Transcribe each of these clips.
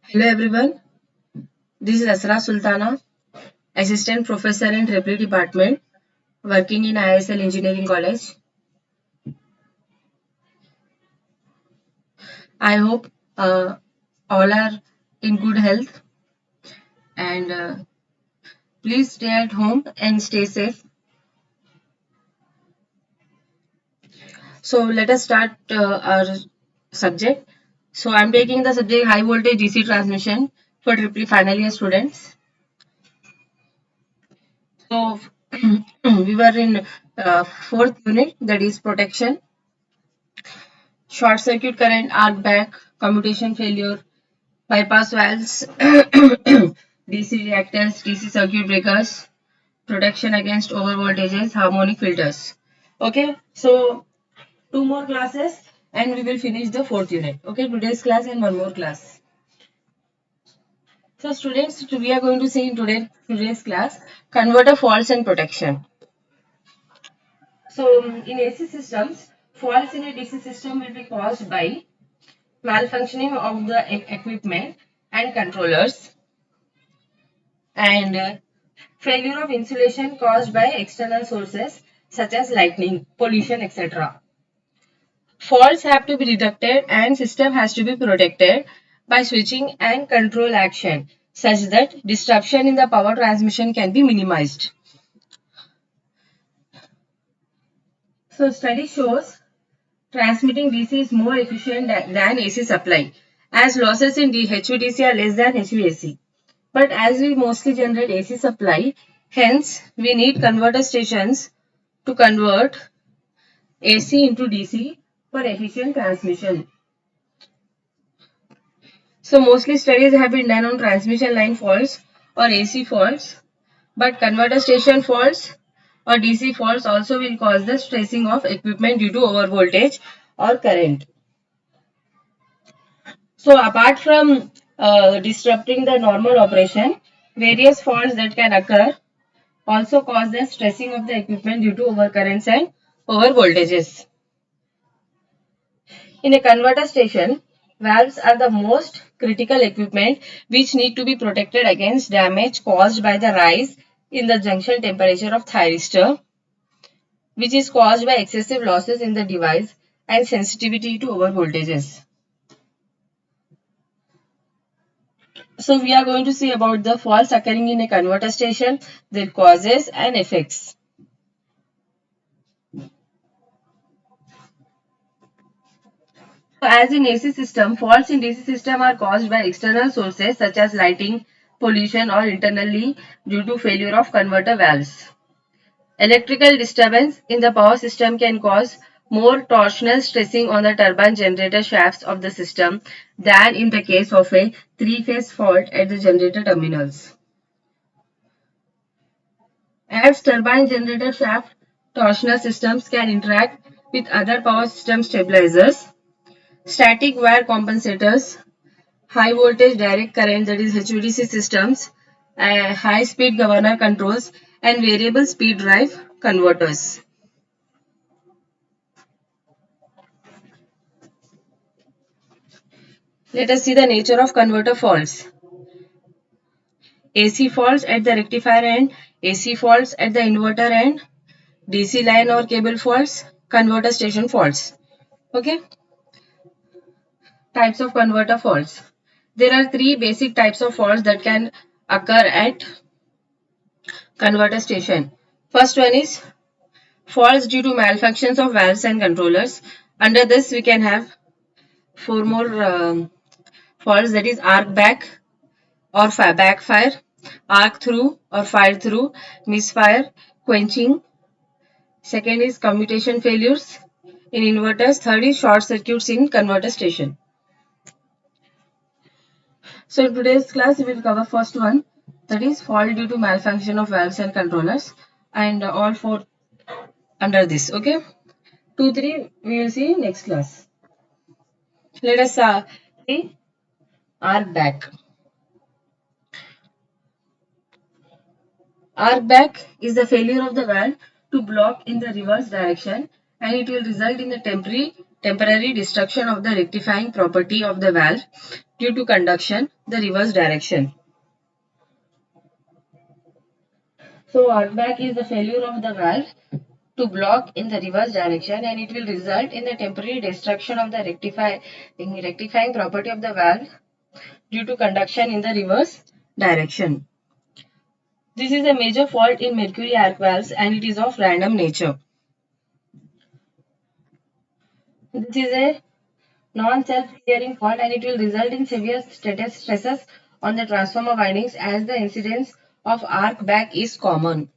Hello everyone, this is Asra Sultana, Assistant Professor in Triply Department, working in ISL Engineering College. I hope all are in good health and please stay at home and stay safe. So let us start our subject. So I'm taking the subject high voltage DC transmission for Triply final year students. So we were in fourth unit, that is protection, short circuit current, arc back, commutation failure, bypass valves, DC reactors, DC circuit breakers, protection against over voltages, harmonic filters. Okay, so two more classes and we will finish the fourth unit. Okay, today's class and one more class. So students, we are going to see in today's class converter faults and protection. So in AC systems, faults in a DC system will be caused by malfunctioning of the equipment and controllers and failure of insulation caused by external sources such as lightning, pollution, etc. Faults have to be detected and system has to be protected by switching and control action such that disruption in the power transmission can be minimized. So study shows transmitting DC is more efficient than AC supply as losses in HVDC are less than HVAC. But as we mostly generate AC supply, hence we need converter stations to convert AC into DC for efficient transmission. So mostly studies have been done on transmission line faults or AC faults, but converter station faults or DC faults also will cause the stressing of equipment due to overvoltage or current. So apart from disrupting the normal operation, various faults that can occur also cause the stressing of the equipment due to overcurrents and overvoltages. In a converter station, valves are the most critical equipment which need to be protected against damage caused by the rise in the junction temperature of thyristor, which is caused by excessive losses in the device and sensitivity to overvoltages. So we are going to see about the faults occurring in a converter station, their causes and effects. So as in AC system, faults in DC system are caused by external sources such as lighting, pollution or internally due to failure of converter valves. Electrical disturbance in the power system can cause more torsional stressing on the turbine generator shafts of the system than in the case of a three-phase fault at the generator terminals. As turbine generator shaft torsional systems can interact with other power system stabilizers, static wire compensators, high voltage direct current, that is HVDC systems, high speed governor controls and variable speed drive converters. Let us see the nature of converter faults. AC faults at the rectifier end, AC faults at the inverter end, DC line or cable faults, converter station faults. Okay, types of converter faults. There are three basic types of faults that can occur at converter station. First one is faults due to malfunctions of valves and controllers. Under this, we can have four more faults, that is arc back or backfire, arc through or fire through, misfire, quenching. Second is commutation failures in inverters. Third is short circuits in converter station. So in today's class, we will cover first one, that is fault due to malfunction of valves and controllers, and all four under this. Okay, 2, 3 we will see next class. Let us see arc back. Arc back is the failure of the valve to block in the reverse direction and it will result in the temporary temporary destruction of the rectifying property of the valve due to conduction, the reverse direction. So arc back is the failure of the valve to block in the reverse direction, and it will result in the temporary destruction of the rectifying property of the valve due to conduction in the reverse direction. This is a major fault in mercury arc valves and it is of random nature. This is a non-self-clearing fault and it will result in severe stresses on the transformer windings as the incidence of arc back is common.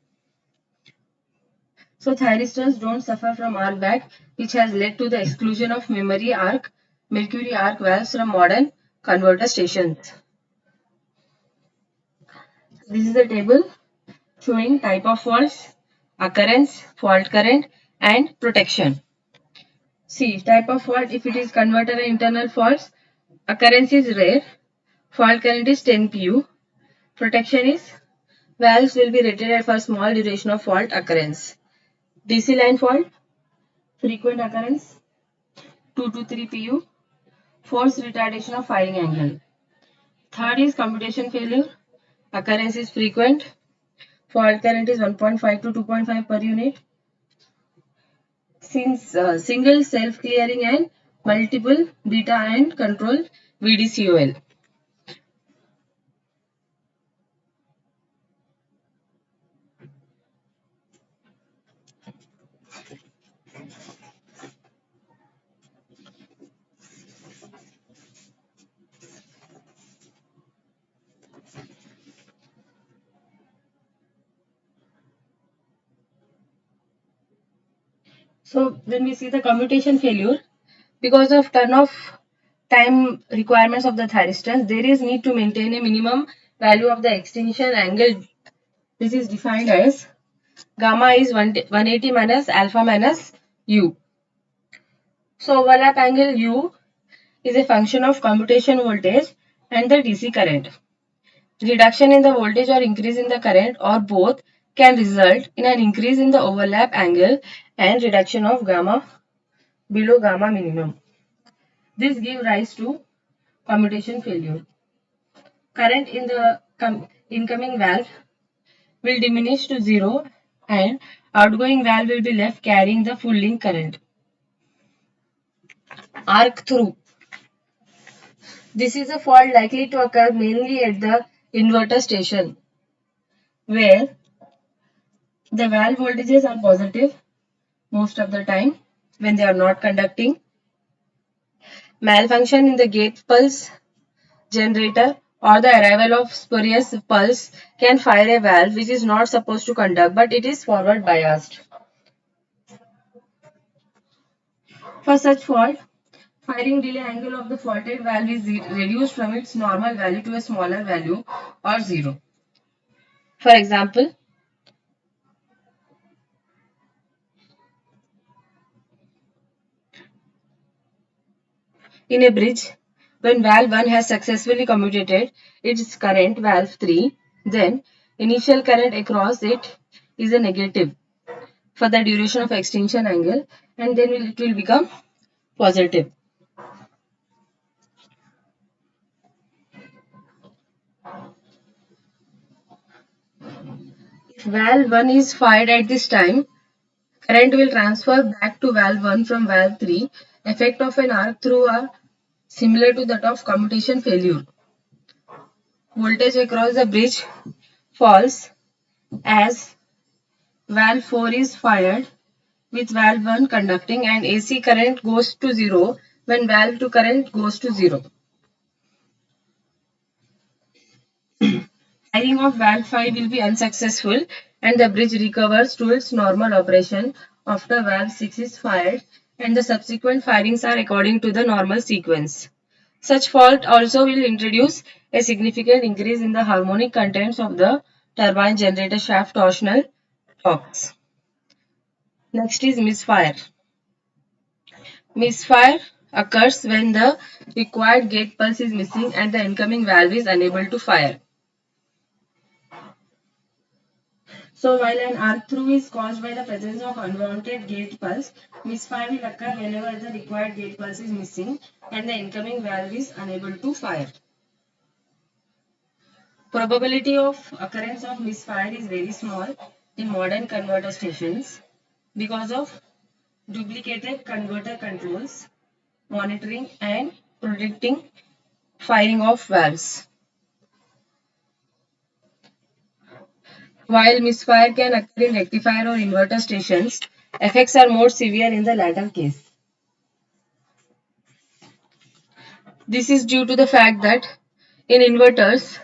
So thyristors don't suffer from arc back, which has led to the exclusion of mercury arc valves from modern converter stations. This is a table showing type of faults, occurrence, fault current and protection. See, type of fault, if it is converter and internal faults, occurrence is rare, fault current is 10 pu, protection is valves will be rated for small duration of fault occurrence. DC line fault, frequent occurrence, 2 to 3 pu, force retardation of firing angle. Third is commutation failure, occurrence is frequent, fault current is 1.5 to 2.5 per unit. Since single self-clearing and multiple beta and control VDCOL. So when we see the commutation failure, because of turn-off time requirements of the thyristors, there is need to maintain a minimum value of the extinction angle. This is defined as gamma is 180 minus alpha minus u. So overlap angle u is a function of commutation voltage and the DC current. Reduction in the voltage or increase in the current or both can result in an increase in the overlap angle and reduction of gamma below gamma minimum. This gives rise to commutation failure. Current in the incoming valve will diminish to zero and outgoing valve will be left carrying the full link current. Arc through. This is a fault likely to occur mainly at the inverter station where the valve voltages are positive most of the time when they are not conducting. Malfunction in the gate pulse generator or the arrival of spurious pulse can fire a valve which is not supposed to conduct but it is forward biased. For such fault, firing delay angle of the faulted valve is reduced from its normal value to a smaller value or zero. For example, in a bridge, when valve 1 has successfully commutated its current valve 3, then initial current across it is a negative for the duration of extinction angle and then it will become positive. If valve 1 is fired at this time, current will transfer back to valve 1 from valve 3. Effect of an arc through are similar to that of commutation failure. Voltage across the bridge falls as valve 4 is fired with valve 1 conducting and AC current goes to 0 when valve 2 current goes to 0. Firing of valve 5 will be unsuccessful and the bridge recovers to its normal operation after valve 6 is fired and the subsequent firings are according to the normal sequence. Such fault also will introduce a significant increase in the harmonic contents of the turbine generator shaft torsional torques. Next is misfire. Misfire occurs when the required gate pulse is missing and the incoming valve is unable to fire. So while an arc through is caused by the presence of unwanted gate pulse, misfire will occur whenever the required gate pulse is missing and the incoming valve is unable to fire. Probability of occurrence of misfire is very small in modern converter stations because of duplicated converter controls, monitoring and predicting firing of valves. While misfire can occur in rectifier or inverter stations, effects are more severe in the latter case. This is due to the fact that in inverters,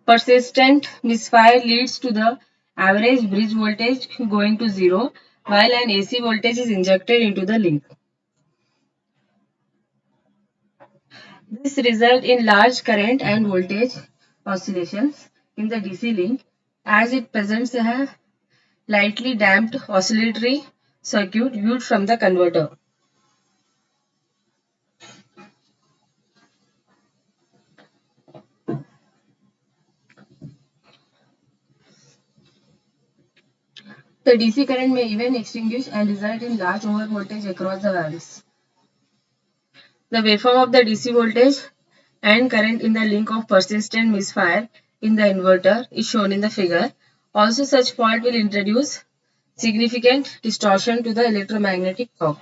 persistent misfire leads to the average bridge voltage going to zero while an AC voltage is injected into the link. This results in large current and voltage oscillations in the DC link as it presents a lightly damped oscillatory circuit viewed from the converter. The DC current may even extinguish and result in large overvoltage across the valves. The waveform of the DC voltage and current in the link of persistent misfire in the inverter is shown in the figure. Also, such fault will introduce significant distortion to the electromagnetic torque.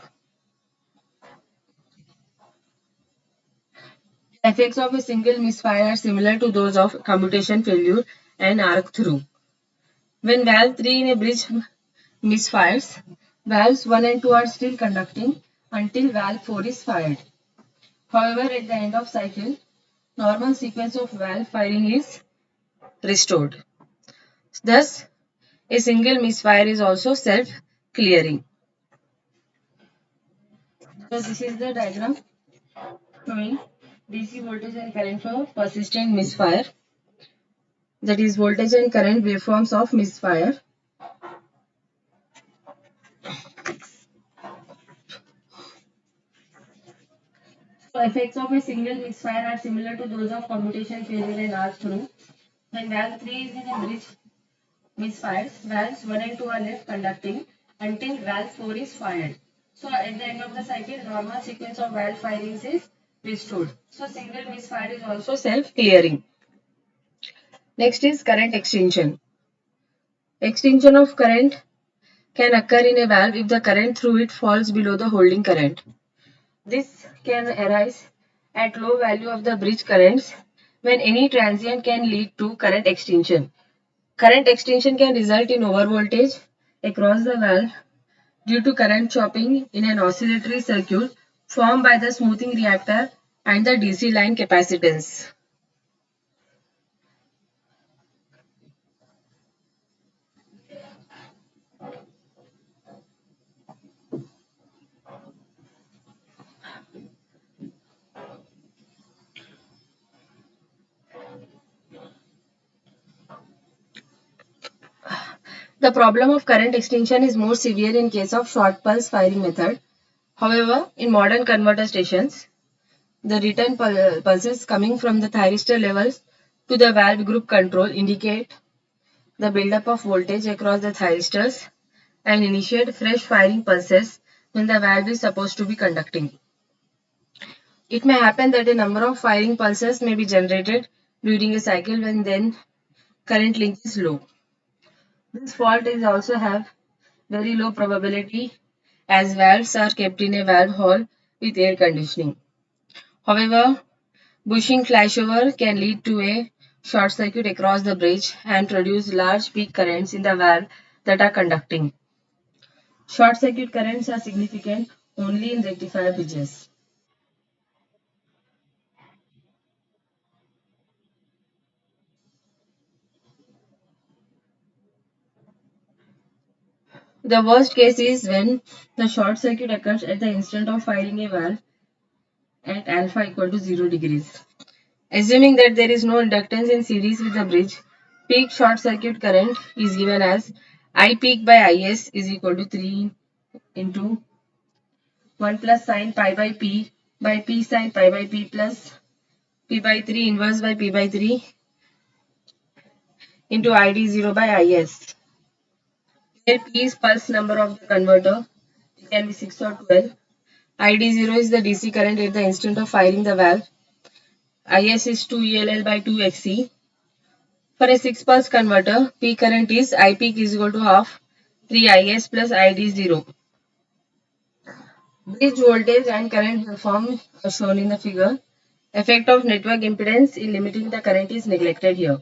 The effects of a single misfire are similar to those of commutation failure and arc through. When valve 3 in a bridge misfires, valves 1 and 2 are still conducting until valve 4 is fired. However, at the end of cycle, normal sequence of valve firing is restored. Thus, a single misfire is also self-clearing. So this is the diagram showing DC voltage and current for persistent misfire. That is voltage and current waveforms of misfire. So effects of a single misfire are similar to those of commutation failure and arc through. When valve 3 is in a bridge misfires, valves 1 and 2 are left conducting until valve 4 is fired. So at the end of the cycle, normal sequence of valve firings is restored. So single misfire is also self-clearing. Next is current extinction. Extinction of current can occur in a valve if the current through it falls below the holding current. This can arise at low value of the bridge currents when any transient can lead to current extinction. Current extinction can result in overvoltage across the valve due to current chopping in an oscillatory circuit formed by the smoothing reactor and the DC line capacitance. The problem of current extinction is more severe in case of short pulse firing method. However, in modern converter stations, the return pulses coming from the thyristor levels to the valve group control indicate the buildup of voltage across the thyristors and initiate fresh firing pulses when the valve is supposed to be conducting. It may happen that a number of firing pulses may be generated during a cycle when then current link is low. This fault is also have very low probability as valves are kept in a valve hall with air conditioning. However, bushing flashover can lead to a short circuit across the bridge and produce large peak currents in the valve that are conducting. Short circuit currents are significant only in rectifier bridges. The worst case is when the short circuit occurs at the instant of firing a valve at alpha equal to 0 degrees. Assuming that there is no inductance in series with the bridge, peak short circuit current is given as I peak by Is is equal to 3 into 1 plus sine pi by P sine pi by P plus P by 3 inverse by P by 3 into ID 0 by Is. Where P is pulse number of the converter, it can be 6 or 12. ID0 is the DC current at the instant of firing the valve. Is is 2 ELL by 2 Xe. For a 6 pulse converter, P current is I peak is equal to half 3 Is plus ID0. Bridge voltage and current waveform are shown in the figure. Effect of network impedance in limiting the current is neglected here.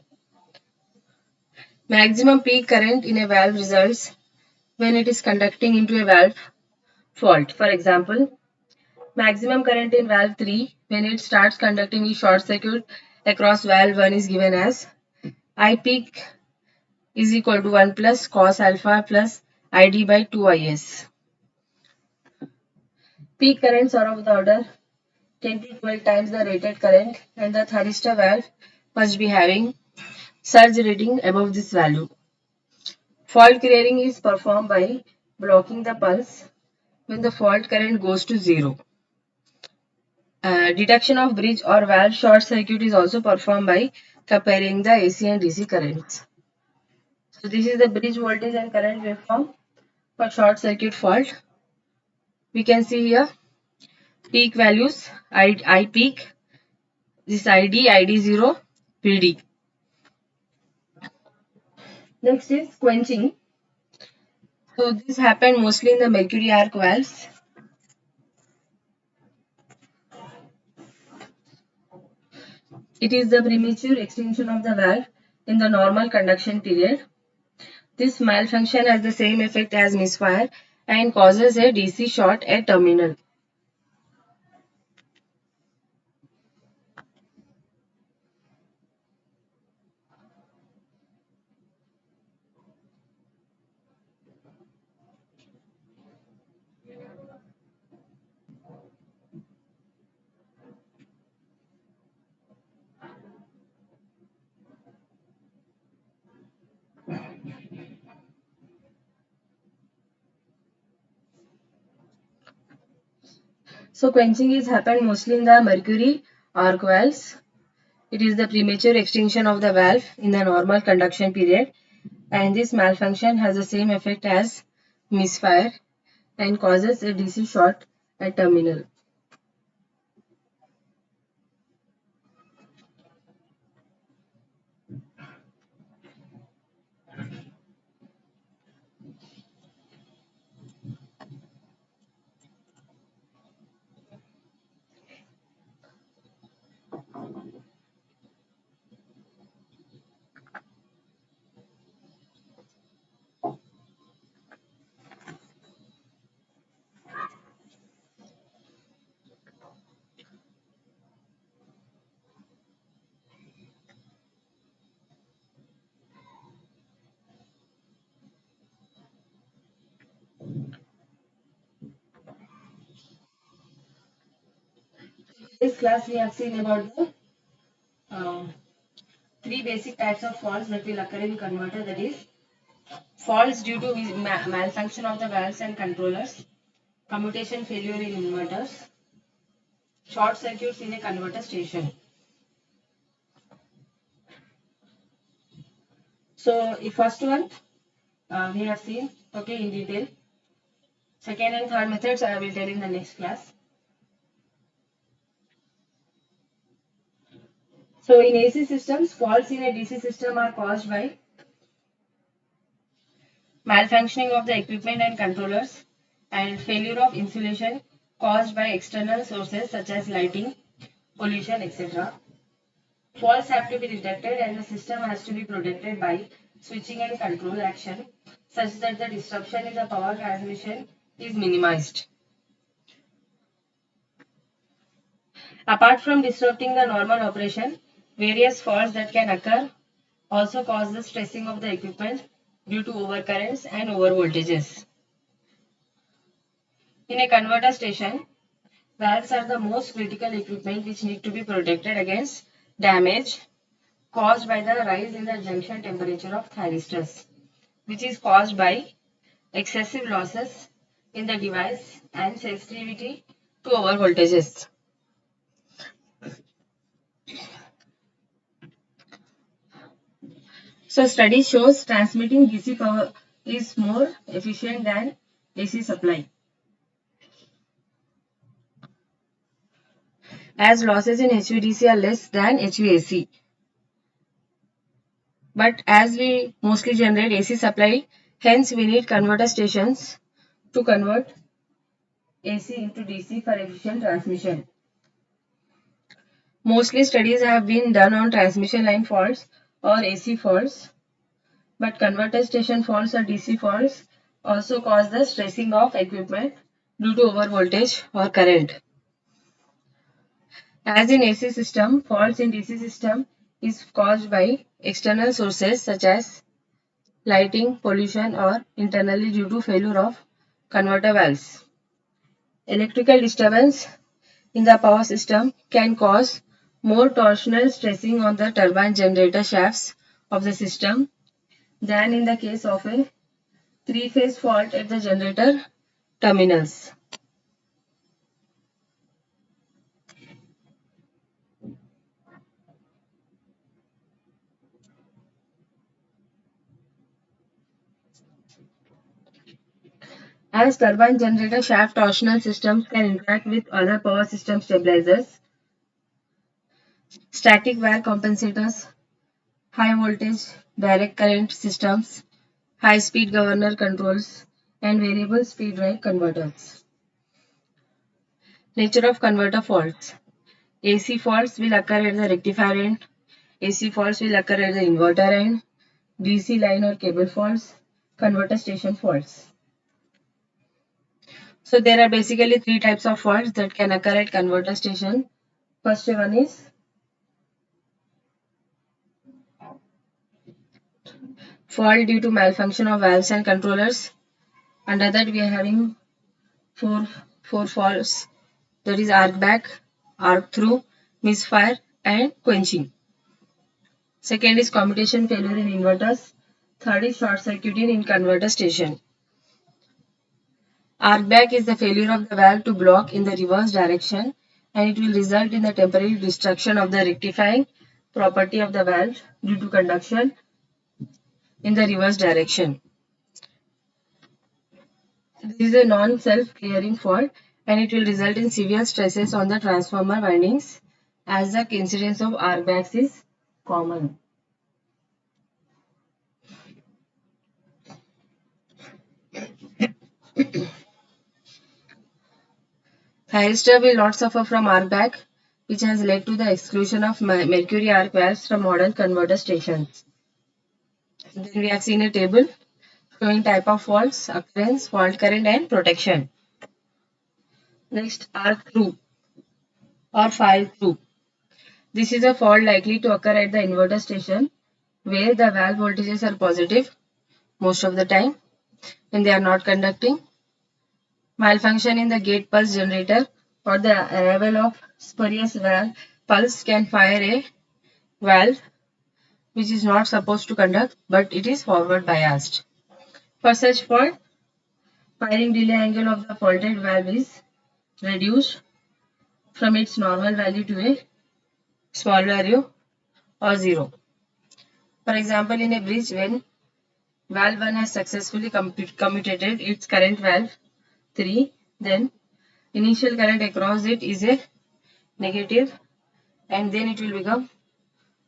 Maximum peak current in a valve results when it is conducting into a valve fault. For example, maximum current in valve 3 when it starts conducting a short circuit across valve 1 is given as I peak is equal to 1 plus cos alpha plus ID by 2 Is. Peak currents are of the order 10 to 12 times the rated current and the thyristor valve must be having surge rating above this value. Fault clearing is performed by blocking the pulse when the fault current goes to zero. Detection of bridge or valve short circuit is also performed by comparing the AC and DC currents. So this is the bridge voltage and current waveform for short circuit fault. We can see here peak values I peak, this ID, ID0, PD. Next is quenching. So this happened mostly in the mercury arc valves. It is the premature extinction of the valve in the normal conduction period. This malfunction has the same effect as misfire and causes a DC short at terminal. So quenching is happened mostly in the mercury arc valves. It is the premature extinction of the valve in the normal conduction period, and this malfunction has the same effect as misfire and causes a DC short at terminal. In this class we have seen about the um, three basic types of faults that will occur in converter, that is faults due to malfunction of the valves and controllers, commutation failure in inverters, short circuits in a converter station. So the first one we have seen in detail. Second and third methods I will tell in the next class. So in AC systems, faults in a DC system are caused by malfunctioning of the equipment and controllers and failure of insulation caused by external sources such as lighting, pollution, etc. Faults have to be detected and the system has to be protected by switching and control action such that the disruption in the power transmission is minimized. Apart from disrupting the normal operation, various faults that can occur also cause the stressing of the equipment due to overcurrents and overvoltages. In a converter station, valves are the most critical equipment which need to be protected against damage caused by the rise in the junction temperature of thyristors, which is caused by excessive losses in the device and sensitivity to overvoltages. So study shows transmitting DC power is more efficient than AC supply, as losses in HVDC are less than HVAC. But as we mostly generate AC supply, hence we need converter stations to convert AC into DC for efficient transmission. Mostly studies have been done on transmission line faults or AC faults, but converter station faults or DC faults also cause the stressing of equipment due to overvoltage or current. As in AC system, faults in DC system is caused by external sources such as lighting, pollution, or internally due to failure of converter valves. Electrical disturbance in the power system can cause more torsional stressing on the turbine generator shafts of the system than in the case of a three-phase fault at the generator terminals. As turbine generator shaft torsional systems can interact with other power system stabilizers, static wear compensators, high voltage direct current systems, high speed governor controls, and variable speed drive converters. Nature of converter faults. AC faults will occur at the rectifier end. AC faults will occur at the inverter end. DC line or cable faults. Converter station faults. So there are basically three types of faults that can occur at converter station. First one is fault due to malfunction of valves and controllers. Under that we are having four faults, that is arc back, arc through, misfire and quenching. Second is commutation failure in inverters. Third is short circuiting in converter station. Arc back is the failure of the valve to block in the reverse direction, and it will result in the temporary destruction of the rectifying property of the valve due to conduction in the reverse direction. This is a non-self-clearing fault, and it will result in severe stresses on the transformer windings, as the incidence of arc backs is common. Thyristor will not suffer from arc back, which has led to the exclusion of mercury arc valves from modern converter stations. Then we have seen a table showing type of faults, occurrence, fault current and protection. Next, arc through or fire through. This is a fault likely to occur at the inverter station where the valve voltages are positive most of the time when they are not conducting. Malfunction in the gate pulse generator or the arrival of spurious valve pulse can fire a valve which is not supposed to conduct, but it is forward biased. For such fault, firing delay angle of the faulted valve is reduced from its normal value to a small value or 0. For example, in a bridge, when valve 1 has successfully commutated its current valve 3, then initial current across it is a negative and then it will become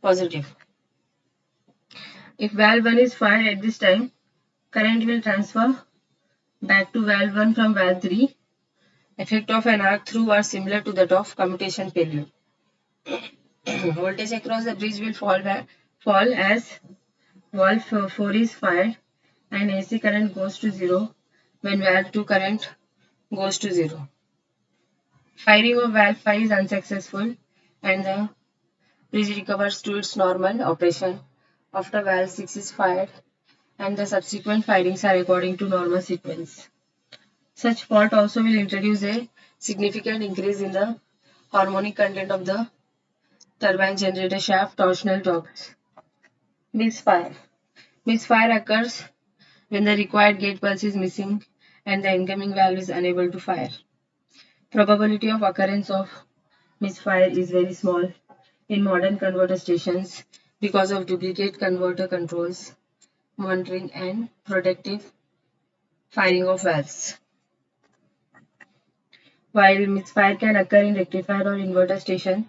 positive. If valve 1 is fired at this time, current will transfer back to valve 1 from valve 3. Effect of an arc through are similar to that of commutation failure. Voltage across the bridge will fall as valve 4 is fired and AC current goes to 0 when valve 2 current goes to 0. Firing of valve 5 is unsuccessful and the bridge recovers to its normal operation after valve 6 is fired and the subsequent firings are according to normal sequence. Such fault also will introduce a significant increase in the harmonic content of the turbine generator shaft torsional torques. Misfire. Misfire occurs when the required gate pulse is missing and the incoming valve is unable to fire. Probability of occurrence of misfire is very small in modern converter stations because of duplicate converter controls monitoring, and protective firing of valves. While misfire can occur in rectifier or inverter stations,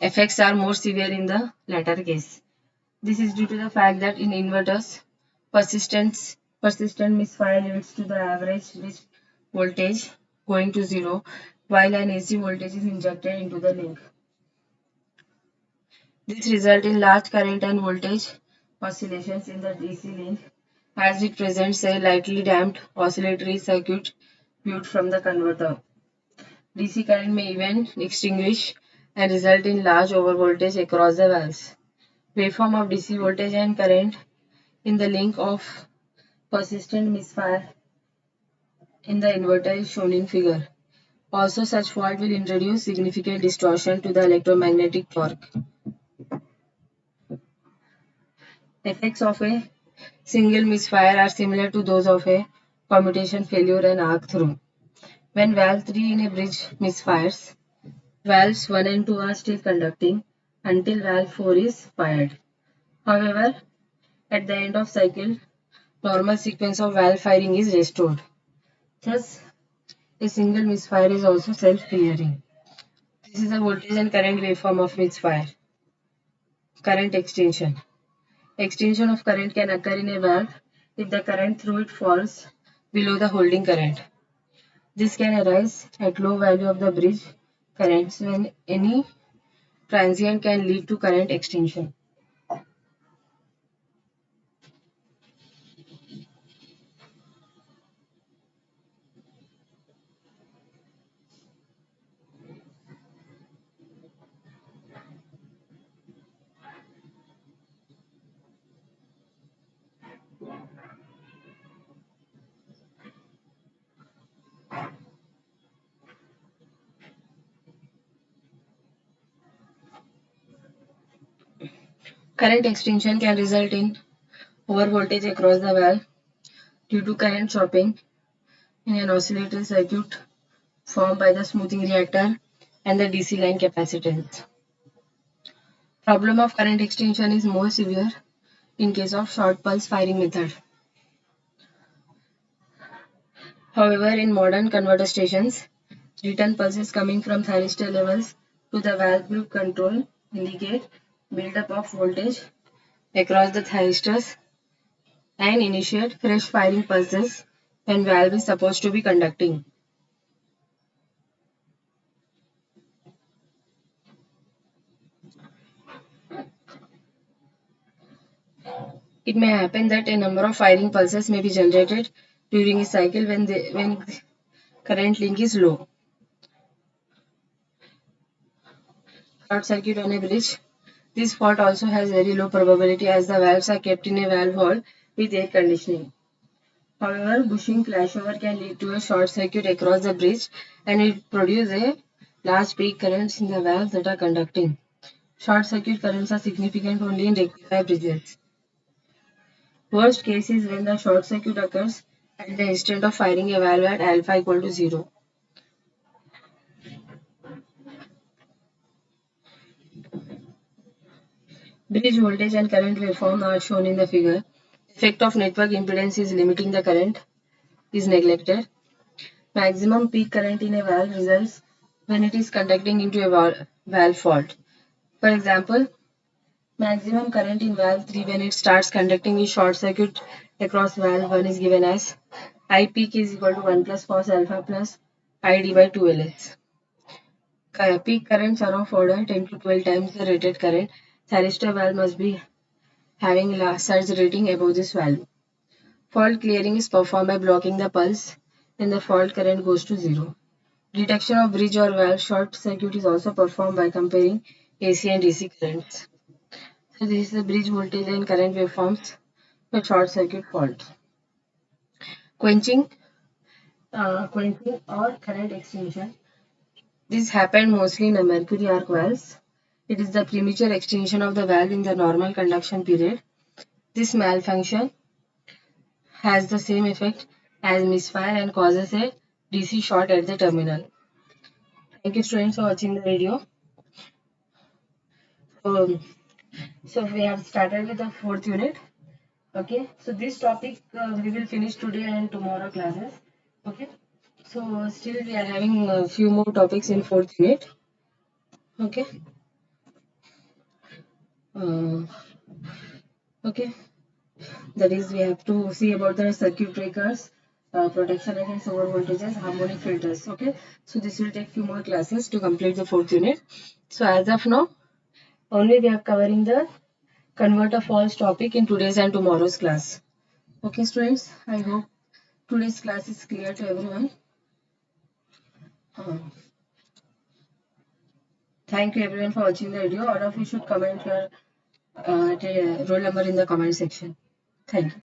effects are more severe in the latter case. This is due to the fact that in inverters, persistent misfire leads to the average bridge voltage going to zero, while an AC voltage is injected into the link. This results in large current and voltage oscillations in the DC link, as it presents a lightly damped oscillatory circuit viewed from the converter. DC current may even extinguish and result in large overvoltage across the valves. Waveform of DC voltage and current in the link of persistent misfire in the inverter is shown in figure. Also, such fault will introduce significant distortion to the electromagnetic torque. Effects of a single misfire are similar to those of a commutation failure and arc through. When valve 3 in a bridge misfires, valves 1 and 2 are still conducting until valve 4 is fired. However, at the end of cycle, normal sequence of valve firing is restored. Thus, a single misfire is also self-clearing. This is a voltage and current waveform of misfire. Current extension. Extension of current can occur in a valve if the current through it falls below the holding current. This can arise at low value of the bridge currents when any transient can lead to current extension. Current extension can result in overvoltage across the valve due to current chopping in an oscillator circuit formed by the smoothing reactor and the DC line capacitance. Problem of current extension is more severe in case of short pulse firing method. However, in modern converter stations, return pulses coming from thyristor levels to the valve group control indicate buildup of voltage across the thyristors and initiate fresh firing pulses when valve is supposed to be conducting. It may happen that a number of firing pulses may be generated during a cycle when current link is low. Short circuit on a bridge. This fault also has very low probability as the valves are kept in a valve hall with air conditioning. However, bushing flashover can lead to a short circuit across the bridge and it produces a large peak currents in the valves that are conducting. Short circuit currents are significant only in rectifier bridges. Worst case is when the short circuit occurs at the instant of firing a valve at alpha equal to 0. Bridge voltage and current waveform are shown in the figure. Effect of network impedance is limiting the current is neglected. Maximum peak current in a valve results when it is conducting into a valve fault. For example, maximum current in valve 3 when it starts conducting a short circuit across valve 1 is given as I peak is equal to 1 plus cos alpha plus ID by 2Ls. Peak currents are of order 10 to 12 times the rated current. Thyristor valve must be having surge rating above this value. Fault clearing is performed by blocking the pulse when the fault current goes to 0. Detection of bridge or valve short circuit is also performed by comparing AC and DC currents. So this is the bridge voltage and current waveforms for short circuit fault. Quenching or current extinction. This happened mostly in the mercury arc valves. It is the premature extinction of the valve in the normal conduction period. This malfunction has the same effect as misfire and causes a DC short at the terminal. Thank you students for watching the video. So, So we have started with the fourth unit. Okay, so this topic we will finish today and tomorrow classes. Okay, so still we are having a few more topics in fourth unit. Okay, uh, okay, that is we have to see about the circuit breakers, protection against over voltages, harmonic filters. Okay, so this will take few more classes to complete the fourth unit. So as of now, only we are covering the converter faults topic in today's and tomorrow's class. Okay, students, I hope today's class is clear to everyone. Uh, Thank you everyone for watching the video. All of you should comment your roll number in the comment section. Thank you.